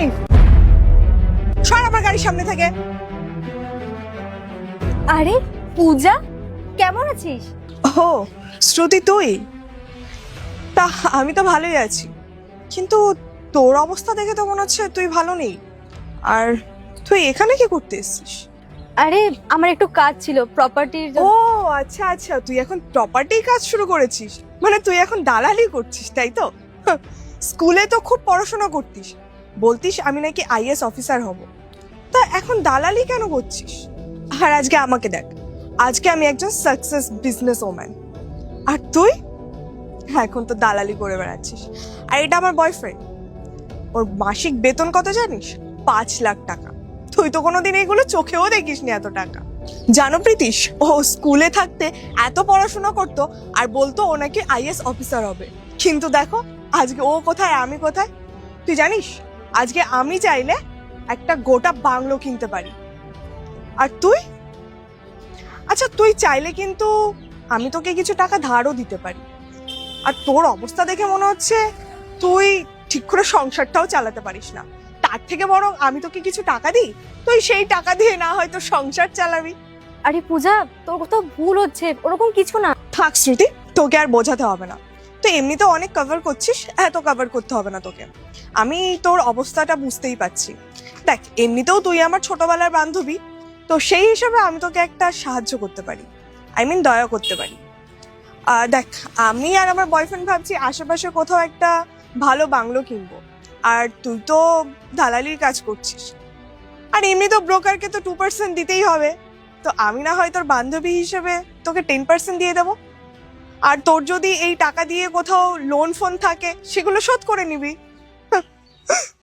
এই সর আমার গাড়ির সামনে থেকে। আরে পূজা, কেমন আছিস? ও শ্রুতি, তুই? তা আমি তো ভালোই আছি, কিন্তু তোর অবস্থা দেখে তো মনে হচ্ছে তুই ভালো নেই। আর তুই এখানে কি করতে এসেছিস? আরে আমার একটু কাজ ছিল প্রপার্টির। ও আচ্ছা আচ্ছা, তুই এখন প্রপার্টি কাজ শুরু করেছিস, মানে তুই এখন দালালি করছিস, তাই তো? স্কুলে তো খুব পড়াশোনা করতিস, বলতিস আমি নাকি আইএস অফিসার হব, তা এখন দালালি কেন করছিস? আর আজকে আমাকে দেখ, আজকে আমি একজন সাকসেস বিজনেস ওম্যান, আর তুই এখন তো দালালি করে বেড়াচ্ছিস। আর এটা আমার বয়ফ্রেন্ড, ওর মাসিক বেতন কত জানিস? 5 লাখ টাকা। তুই তো কোনোদিন এগুলো চোখেও দেখিসনি এত টাকা। জানো প্রীতিশ, ও স্কুলে থাকতে এত পড়াশোনা করতো আর বলতো ও নাকি আইএস অফিসার হবে, কিন্তু দেখো আজকে ও কোথায়, আমি কোথায়। তুই জানিস আজকে আমি চাইলে একটা গোটা বাংলো কিনতে পারি, আর তুই? আচ্ছা তুই চাইলে কিন্তু আমি তোকে কিছু টাকা ধারও দিতে পারি। আর তোর অবস্থা দেখে মনে হচ্ছে তুই ঠিক করে সংসারটাও চালাতে পারিস না, তার থেকে বরং আমি তোকে কিছু টাকা দিই, তুই সেই টাকা দিয়ে না হয়তো সংসার চালাবি। আরে পূজা, তোর কোথাও ভুল হচ্ছে, ওরকম কিছু না। থাক শ্রুতি, তোকে আর বোঝাতে হবে না, তুই এমনিতে অনেক কভার করছিস, এত কভার করতে হবে না তোকে। আমি তোর অবস্থাটা বুঝতেই পারছি। দেখ এমনিতেও তুই আমার ছোটবেলার বান্ধবী, তো সেই হিসাবে আমি তোকে একটা সাহায্য করতে পারি, আই মিন দয়া করতে পারি। দেখ আমি আর আমার বয়ফ্রেন্ড ভাবছি আশেপাশে কোথাও একটা ভালো বাংলো কিনবো, আর তুই তো দালালির কাজ করছিস, আর এমনি তো ব্রোকারকে তো 2% দিতেই হবে, তো আমি না হয় তোর বান্ধবী হিসেবে তোকে 10% দিয়ে দেবো, আর তোর যদি এই টাকা দিয়ে কোথাও লোন ফোন থাকে সেগুলো শোধ করে নিবি।